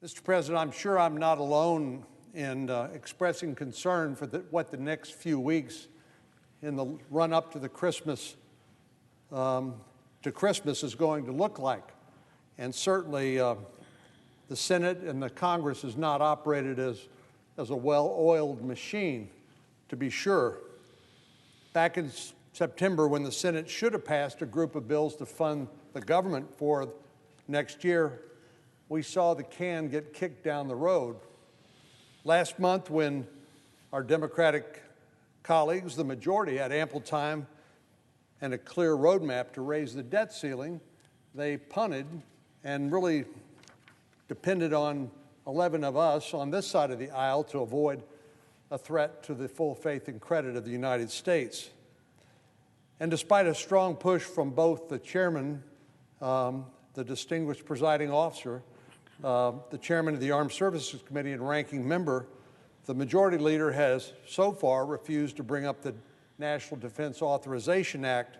Mr. President, I'm sure I'm not alone in expressing concern for what the next few weeks in the run-up to the Christmas is going to look like. And certainly the Senate and the Congress is not operated as a well-oiled machine, to be sure. Back in September, when the Senate should have passed a group of bills to fund the government for next year, we saw the can get kicked down the road. Last month, when our Democratic colleagues, the majority, had ample time and a clear roadmap to raise the debt ceiling, they punted and really depended on 11 of us on this side of the aisle to avoid a threat to the full faith and credit of the United States. And despite a strong push from both the chairman, the distinguished presiding officer, the chairman of the Armed Services Committee and ranking member, the majority leader has so far refused to bring up the National Defense Authorization Act,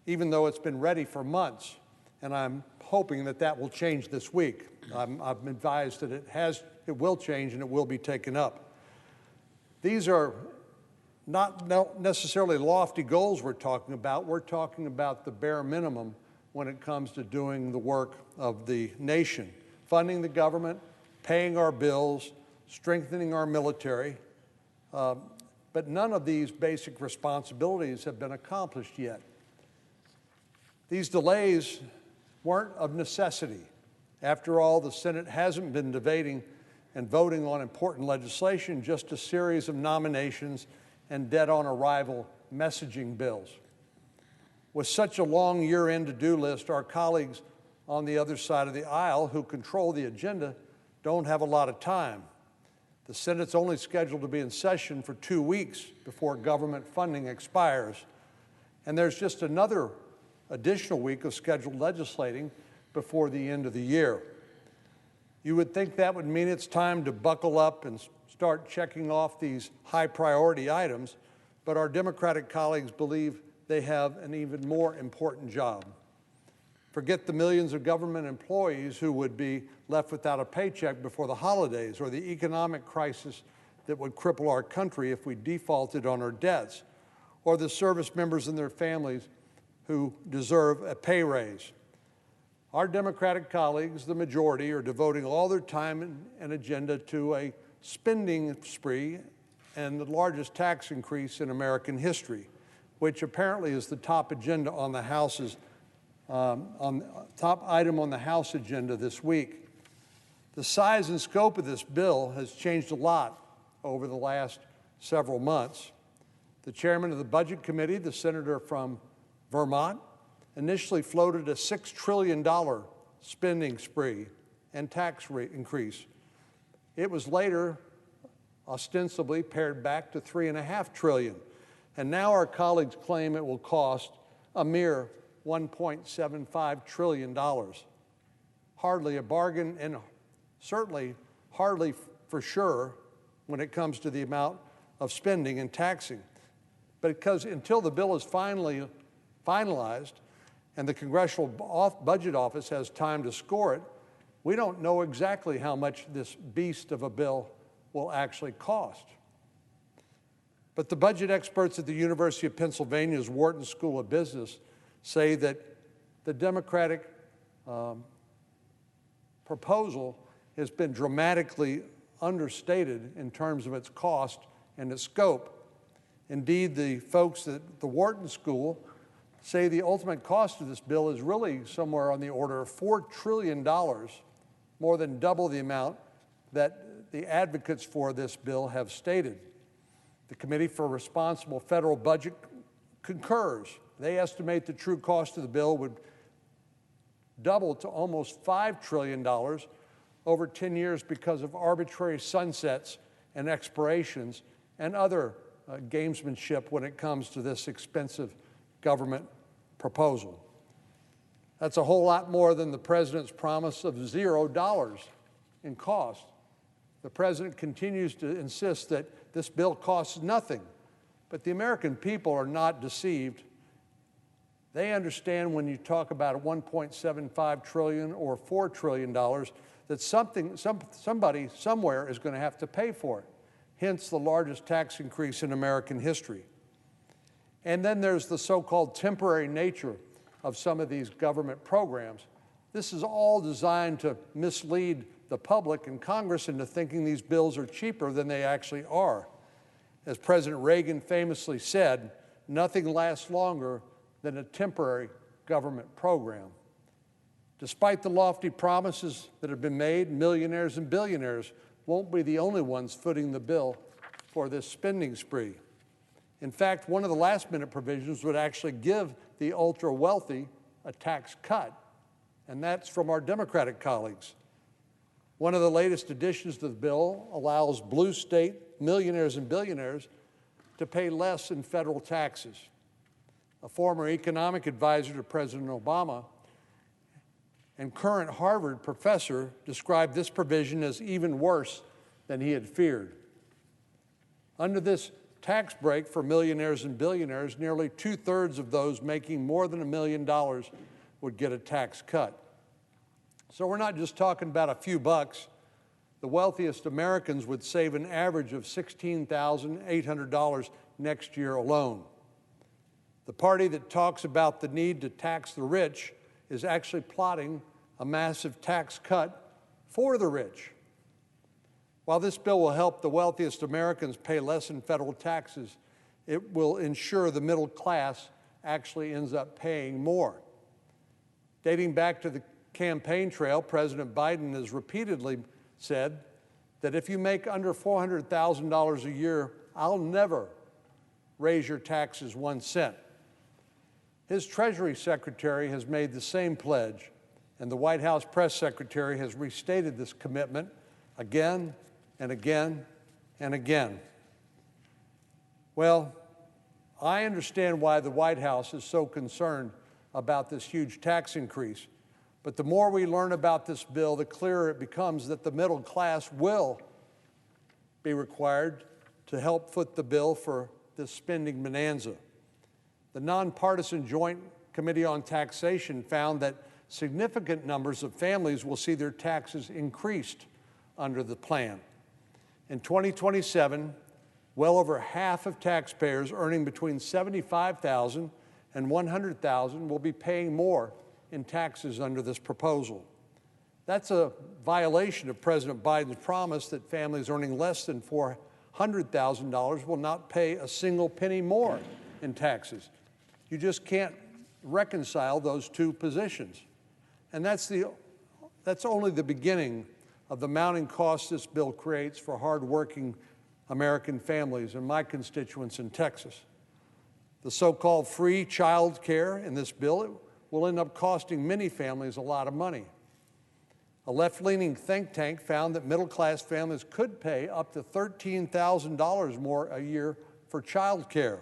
even though it's been ready for months. And I'm hoping that that will change this week. I'm advised that it will change and it will be taken up. These are not necessarily lofty goals we're talking about. We're talking about the bare minimum when it comes to doing the work of the nation. Funding the government, paying our bills, strengthening our military, but none of these basic responsibilities have been accomplished yet. These delays weren't of necessity. After all, the Senate hasn't been debating and voting on important legislation, just a series of nominations and dead-on-arrival messaging bills. With such a long year-end to-do list, our colleagues on the other side of the aisle who control the agenda don't have a lot of time. The Senate's only scheduled to be in session for 2 weeks before government funding expires. And there's just another additional week of scheduled legislating before the end of the year. You would think that would mean it's time to buckle up and start checking off these high-priority items, but our Democratic colleagues believe they have an even more important job. Forget the millions of government employees who would be left without a paycheck before the holidays, or the economic crisis that would cripple our country if we defaulted on our debts, or the service members and their families who deserve a pay raise. Our Democratic colleagues, the majority, are devoting all their time and agenda to a spending spree and the largest tax increase in American history, which apparently is the top agenda on the House's top item on the House agenda this week. The size and scope of this bill has changed a lot over the last several months. The chairman of the Budget Committee, the senator from Vermont, initially floated a $6 trillion spending spree and tax rate increase. It was later ostensibly pared back to $3.5 trillion. And now our colleagues claim it will cost a mere $1.75 trillion. Hardly a bargain, and certainly hardly for sure when it comes to the amount of spending and taxing. But because until the bill is finally finalized and the Congressional Budget Office has time to score it, we don't know exactly how much this beast of a bill will actually cost. But the budget experts at the University of Pennsylvania's Wharton School of Business say that the Democratic proposal has been dramatically understated in terms of its cost and its scope. Indeed, the folks at the Wharton School say the ultimate cost of this bill is really somewhere on the order of $4 trillion, more than double the amount that the advocates for this bill have stated. The Committee for Responsible Federal Budget concurs. They estimate the true cost of the bill would double to almost $5 trillion over 10 years because of arbitrary sunsets and expirations and other gamesmanship when it comes to this expensive government proposal. That's a whole lot more than the president's promise of $0 in cost. The president continues to insist that this bill costs nothing, but the American people are not deceived They understand when you talk about a $1.75 trillion or $4 trillion that somebody somewhere is going to have to pay for it, hence the largest tax increase in American history. And then there's the so-called temporary nature of some of these government programs. This is all designed to mislead the public and Congress into thinking these bills are cheaper than they actually are. As President Reagan famously said, nothing lasts longer than a temporary government program. Despite the lofty promises that have been made, millionaires and billionaires won't be the only ones footing the bill for this spending spree. In fact, one of the last-minute provisions would actually give the ultra-wealthy a tax cut, and that's from our Democratic colleagues. One of the latest additions to the bill allows blue state millionaires and billionaires to pay less in federal taxes. A former economic advisor to President Obama and current Harvard professor described this provision as even worse than he had feared. Under this tax break for millionaires and billionaires, nearly two-thirds of those making more than $1 million would get a tax cut. So we're not just talking about a few bucks. The wealthiest Americans would save an average of $16,800 next year alone. The party that talks about the need to tax the rich is actually plotting a massive tax cut for the rich. While this bill will help the wealthiest Americans pay less in federal taxes, it will ensure the middle class actually ends up paying more. Dating back to the campaign trail, President Biden has repeatedly said that if you make under $400,000 a year, I'll never raise your taxes 1 cent. His Treasury Secretary has made the same pledge, and the White House Press Secretary has restated this commitment again and again and again. Well, I understand why the White House is so concerned about this huge tax increase, but the more we learn about this bill, the clearer it becomes that the middle class will be required to help foot the bill for this spending bonanza. The nonpartisan Joint Committee on Taxation found that significant numbers of families will see their taxes increased under the plan. In 2027, well over half of taxpayers earning between $75,000 and $100,000 will be paying more in taxes under this proposal. That's a violation of President Biden's promise that families earning less than $400,000 will not pay a single penny more in taxes. You just can't reconcile those two positions. And that's only the beginning of the mounting costs this bill creates for hardworking American families and my constituents in Texas. The so-called free child care in this bill will end up costing many families a lot of money. A left-leaning think tank found that middle-class families could pay up to $13,000 more a year for child care.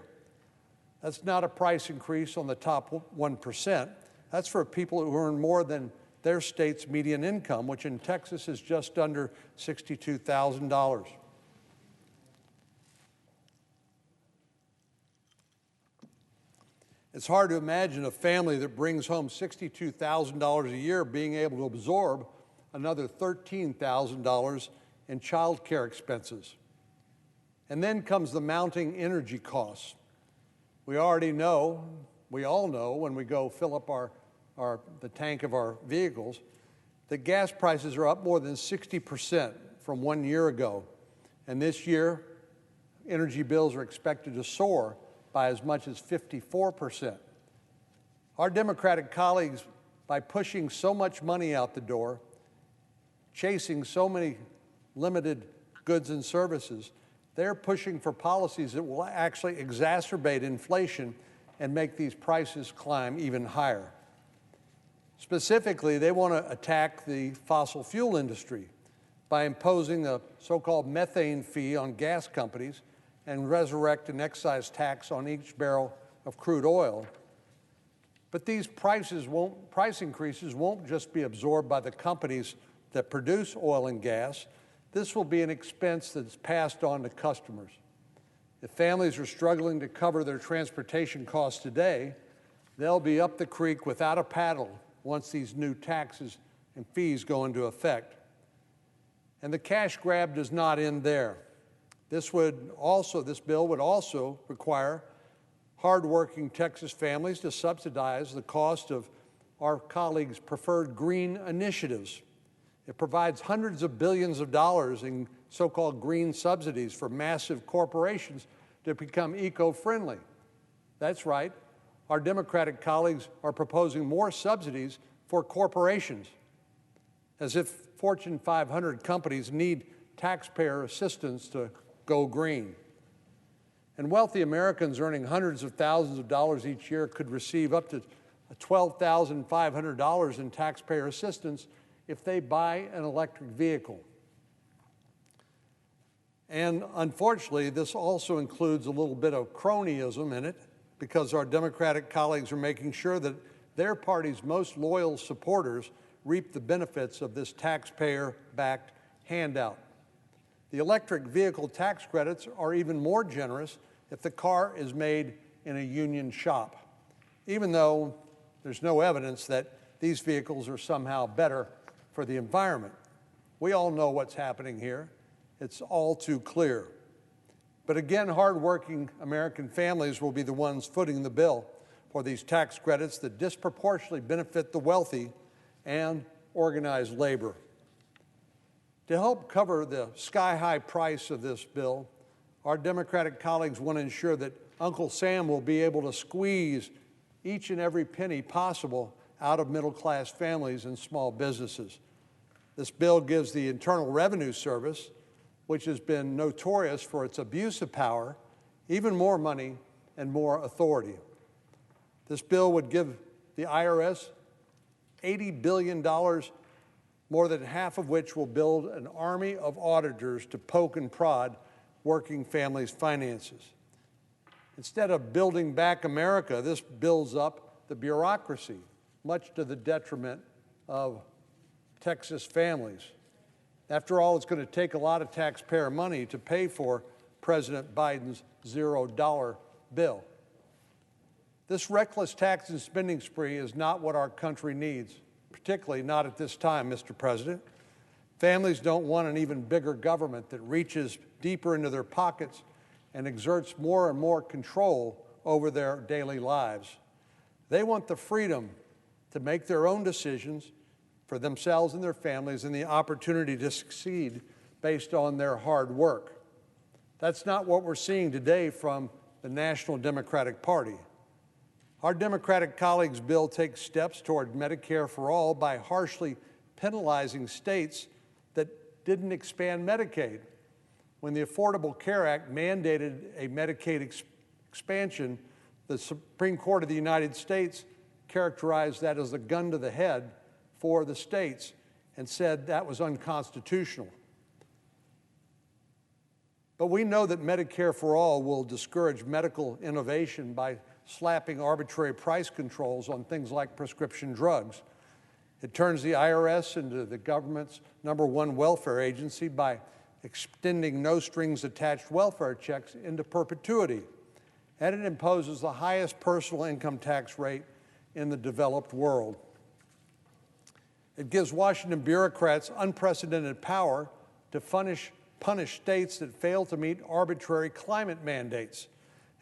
That's not a price increase on the top 1%. That's for people who earn more than their state's median income, which in Texas is just under $62,000. It's hard to imagine a family that brings home $62,000 a year being able to absorb another $13,000 in child care expenses. And then comes the mounting energy costs. We all know when we go fill up the tank of our vehicles, that gas prices are up more than 60% from 1 year ago. And this year, energy bills are expected to soar by as much as 54%. Our Democratic colleagues, by pushing so much money out the door, chasing so many limited goods and services, they're pushing for policies that will actually exacerbate inflation and make these prices climb even higher. Specifically, they want to attack the fossil fuel industry by imposing a so-called methane fee on gas companies and resurrect an excise tax on each barrel of crude oil. But these price increases won't just be absorbed by the companies that produce oil and gas. This will be an expense that's passed on to customers. If families are struggling to cover their transportation costs today, They'll be up the creek without a paddle once these new taxes and fees go into effect. And the cash grab does not end there. This bill would also require hardworking Texas families to subsidize the cost of our colleagues' preferred green initiatives. It provides hundreds of billions of dollars in so-called green subsidies for massive corporations to become eco-friendly. That's right. Our Democratic colleagues are proposing more subsidies for corporations, as if Fortune 500 companies need taxpayer assistance to go green. And wealthy Americans earning hundreds of thousands of dollars each year could receive up to $12,500 in taxpayer assistance if they buy an electric vehicle. And unfortunately, this also includes a little bit of cronyism in it, because our Democratic colleagues are making sure that their party's most loyal supporters reap the benefits of this taxpayer-backed handout. The electric vehicle tax credits are even more generous if the car is made in a union shop, even though there's no evidence that these vehicles are somehow better for the environment. We all know what's happening here. It's all too clear. But again, hardworking American families will be the ones footing the bill for these tax credits that disproportionately benefit the wealthy and organized labor. To help cover the sky-high price of this bill, our Democratic colleagues want to ensure that Uncle Sam will be able to squeeze each and every penny possible out of middle-class families and small businesses. This bill gives the Internal Revenue Service, which has been notorious for its abuse of power, even more money and more authority. This bill would give the IRS $80 billion, more than half of which will build an army of auditors to poke and prod working families' finances. Instead of building back America, this builds up the bureaucracy, much to the detriment of Texas families. After all, it's going to take a lot of taxpayer money to pay for President Biden's $0 bill. This reckless tax and spending spree is not what our country needs, particularly not at this time, Mr. President. Families don't want an even bigger government that reaches deeper into their pockets and exerts more and more control over their daily lives. They want the freedom to make their own decisions for themselves and their families, and the opportunity to succeed based on their hard work. That's not what we're seeing today from the National Democratic Party. Our Democratic colleagues' bill takes steps toward Medicare for all by harshly penalizing states that didn't expand Medicaid. When the Affordable Care Act mandated a Medicaid expansion, the Supreme Court of the United States characterized that as a gun to the head for the states and said that was unconstitutional. But we know that Medicare for all will discourage medical innovation by slapping arbitrary price controls on things like prescription drugs. It turns the IRS into the government's #1 welfare agency by extending no-strings-attached welfare checks into perpetuity. And it imposes the highest personal income tax rate in the developed world. It gives Washington bureaucrats unprecedented power to punish states that fail to meet arbitrary climate mandates.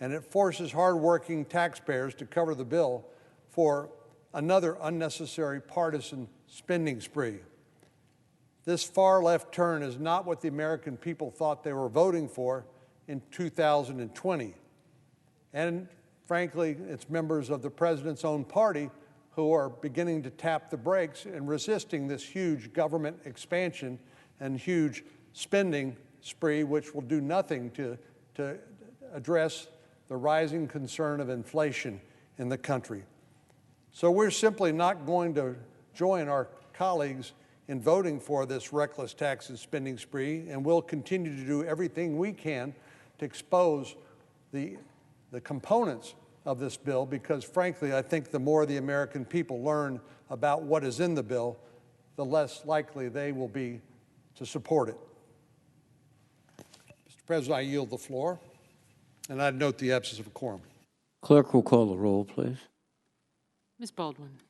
And it forces hardworking taxpayers to cover the bill for another unnecessary partisan spending spree. This far-left turn is not what the American people thought they were voting for in 2020. And frankly, it's members of the president's own party who are beginning to tap the brakes and resisting this huge government expansion and huge spending spree, which will do nothing to address the rising concern of inflation in the country. So we're simply not going to join our colleagues in voting for this reckless tax and spending spree, and we'll continue to do everything we can to expose the components of this bill, because frankly, I think the more the American people learn about what is in the bill, the less likely they will be to support it. Mr. President, I yield the floor, and I'd note the absence of a quorum. Clerk will call the roll, please. Ms. Baldwin.